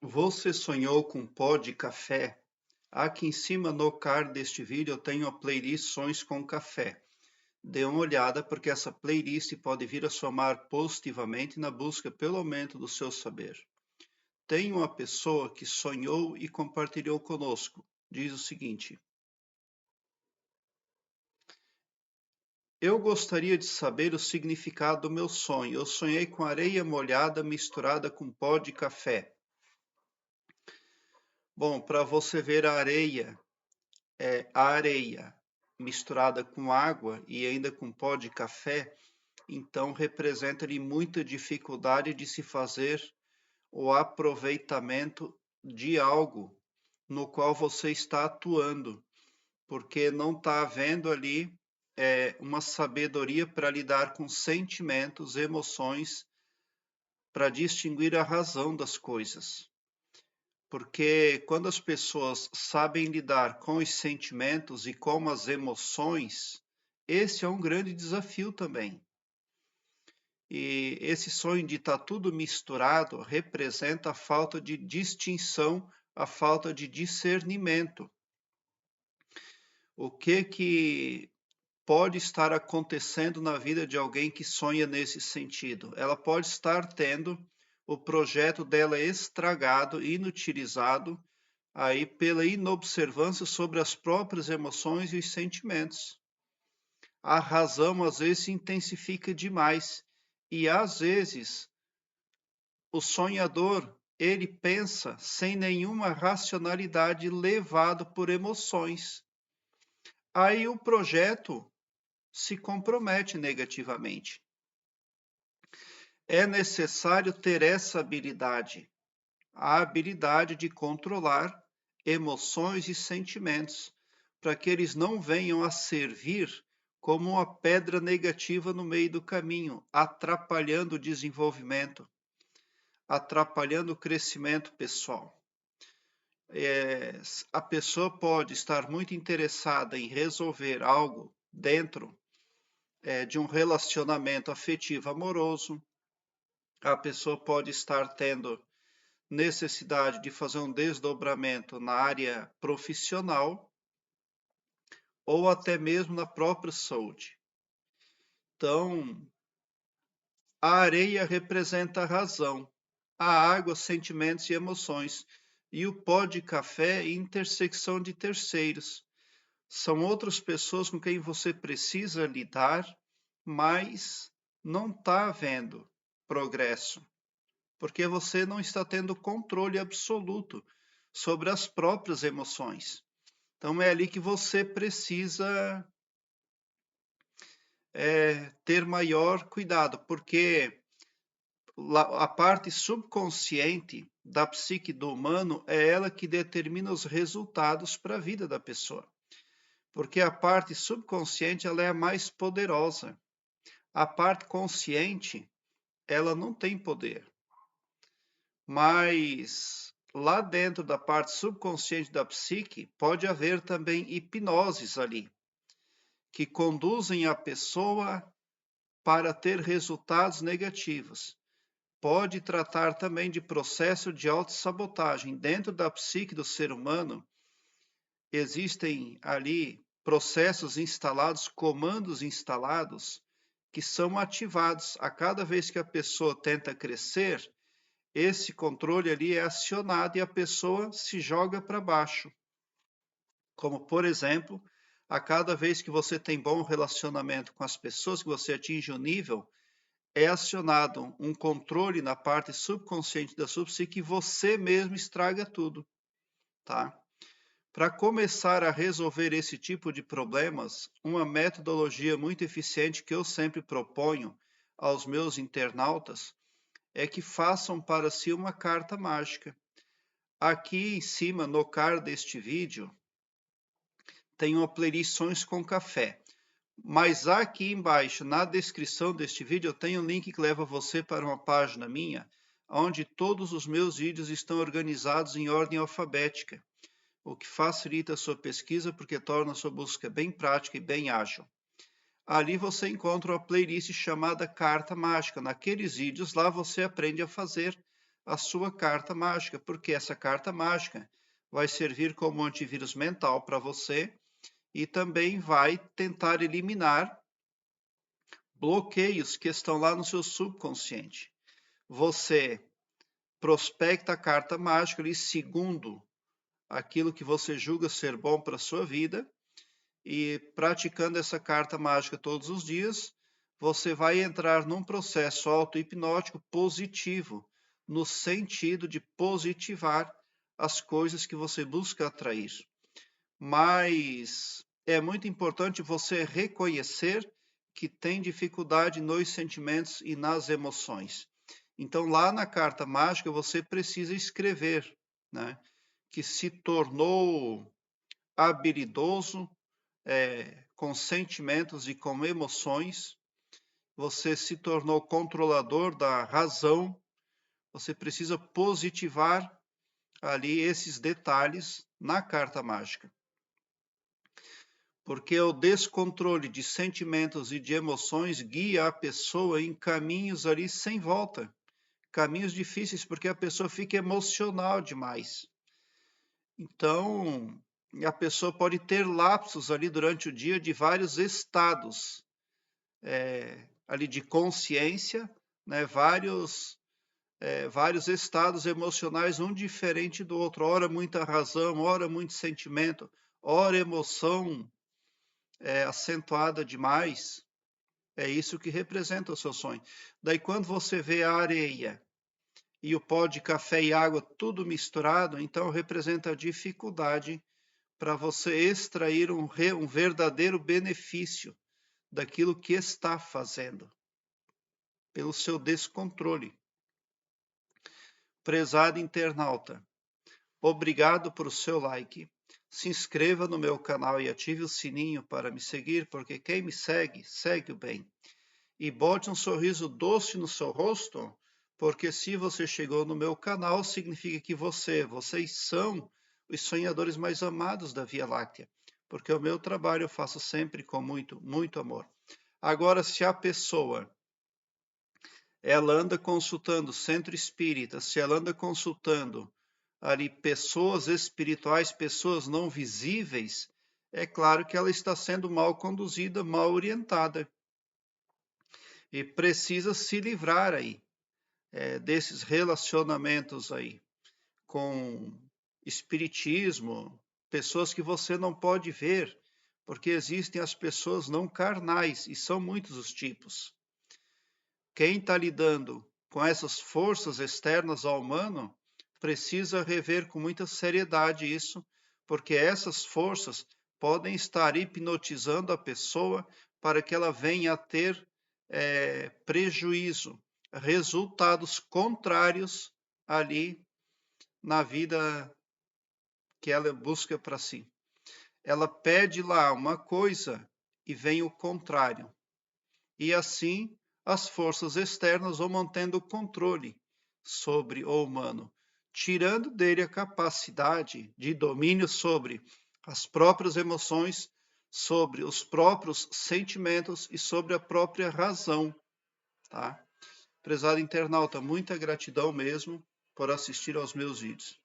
Você sonhou com pó de café? Aqui em cima no card deste vídeo eu tenho a playlist Sonhos com Café. Dê uma olhada porque essa playlist pode vir a somar positivamente na busca pelo aumento do seu saber. Tem uma pessoa que sonhou e compartilhou conosco. Diz o seguinte: eu gostaria de saber o significado do meu sonho. Eu sonhei com areia molhada misturada com pó de café. Bom, para você ver a areia misturada com água e ainda com pó de café, então representa-lhe muita dificuldade de se fazer o aproveitamento de algo no qual você está atuando, porque não está havendo ali uma sabedoria para lidar com sentimentos, emoções, para distinguir a razão das coisas. Porque quando as pessoas sabem lidar com os sentimentos e com as emoções, esse é um grande desafio também. E esse sonho de estar tudo misturado representa a falta de distinção, a falta de discernimento. O que pode estar acontecendo na vida de alguém que sonha nesse sentido? Ela pode estar tendo o projeto dela estragado, inutilizado, aí pela inobservância sobre as próprias emoções e os sentimentos. A razão às vezes se intensifica demais e às vezes o sonhador ele pensa sem nenhuma racionalidade, levado por emoções. Aí o projeto se compromete negativamente. É necessário ter essa habilidade, a habilidade de controlar emoções e sentimentos, para que eles não venham a servir como uma pedra negativa no meio do caminho, atrapalhando o desenvolvimento, atrapalhando o crescimento pessoal. A pessoa pode estar muito interessada em resolver algo dentro de um relacionamento afetivo amoroso, a pessoa pode estar tendo necessidade de fazer um desdobramento na área profissional ou até mesmo na própria saúde. Então, a areia representa a razão, a água, sentimentos e emoções, e o pó de café, intersecção de terceiros. São outras pessoas com quem você precisa lidar, mas não está havendo progresso, porque você não está tendo controle absoluto sobre as próprias emoções. Então é ali que você precisa ter maior cuidado, porque a parte subconsciente da psique do humano é ela que determina os resultados para a vida da pessoa. Porque a parte subconsciente ela é a mais poderosa. A parte consciente, ela não tem poder. Mas lá dentro da parte subconsciente da psique, pode haver também hipnoses ali, que conduzem a pessoa para ter resultados negativos. Pode tratar também de processo de autossabotagem. Dentro da psique do ser humano, existem ali processos instalados, comandos instalados, que são ativados a cada vez que a pessoa tenta crescer. Esse controle ali é acionado e a pessoa se joga para baixo. Como, por exemplo, a cada vez que você tem bom relacionamento com as pessoas, que você atinge um nível, é acionado um controle na parte subconsciente da sua psique e você mesmo estraga tudo, tá? Para começar a resolver esse tipo de problemas, uma metodologia muito eficiente que eu sempre proponho aos meus internautas é que façam para si uma carta mágica. Aqui em cima, no card deste vídeo, tem uma playlist Sonhos com Café. Mas aqui embaixo, na descrição deste vídeo, eu tenho um link que leva você para uma página minha, onde todos os meus vídeos estão organizados em ordem alfabética, o que facilita a sua pesquisa porque torna a sua busca bem prática e bem ágil. Ali você encontra uma playlist chamada Carta Mágica. Naqueles vídeos lá você aprende a fazer a sua carta mágica, porque essa carta mágica vai servir como antivírus mental para você e também vai tentar eliminar bloqueios que estão lá no seu subconsciente. Você prospecta a carta mágica ali segundo aquilo que você julga ser bom para a sua vida e praticando essa carta mágica todos os dias, você vai entrar num processo auto-hipnótico positivo, no sentido de positivar as coisas que você busca atrair. Mas é muito importante você reconhecer que tem dificuldade nos sentimentos e nas emoções. Então, lá na carta mágica, você precisa escrever, né, que se tornou habilidoso com sentimentos e com emoções, você se tornou controlador da razão, você precisa positivar ali esses detalhes na carta mágica. Porque o descontrole de sentimentos e de emoções guia a pessoa em caminhos ali sem volta, caminhos difíceis, porque a pessoa fica emocional demais. Então, a pessoa pode ter lapsos ali durante o dia de vários estados ali de consciência, né? Vários estados emocionais, um diferente do outro. Ora muita razão, ora muito sentimento, ora emoção acentuada demais. É isso que representa o seu sonho. Daí quando você vê a areia e o pó de café e água tudo misturado, então representa a dificuldade para você extrair um verdadeiro benefício daquilo que está fazendo, pelo seu descontrole. Prezado internauta, obrigado por seu like. Se inscreva no meu canal e ative o sininho para me seguir, porque quem me segue, segue o bem. E bote um sorriso doce no seu rosto, porque se você chegou no meu canal, significa que vocês são os sonhadores mais amados da Via Láctea, porque o meu trabalho eu faço sempre com muito, muito amor. Agora, se a pessoa ela anda consultando centro espírita, se ela anda consultando ali pessoas espirituais, pessoas não visíveis, é claro que ela está sendo mal conduzida, mal orientada. E precisa se livrar aí desses relacionamentos aí com espiritismo, pessoas que você não pode ver, porque existem as pessoas não carnais e são muitos os tipos. Quem está lidando com essas forças externas ao humano precisa rever com muita seriedade isso, porque essas forças podem estar hipnotizando a pessoa para que ela venha a ter prejuízo, resultados contrários ali na vida que ela busca para si. Ela pede lá uma coisa e vem o contrário. E assim as forças externas vão mantendo o controle sobre o humano, tirando dele a capacidade de domínio sobre as próprias emoções, sobre os próprios sentimentos e sobre a própria razão, tá? Prezado internauta, muita gratidão mesmo por assistir aos meus vídeos.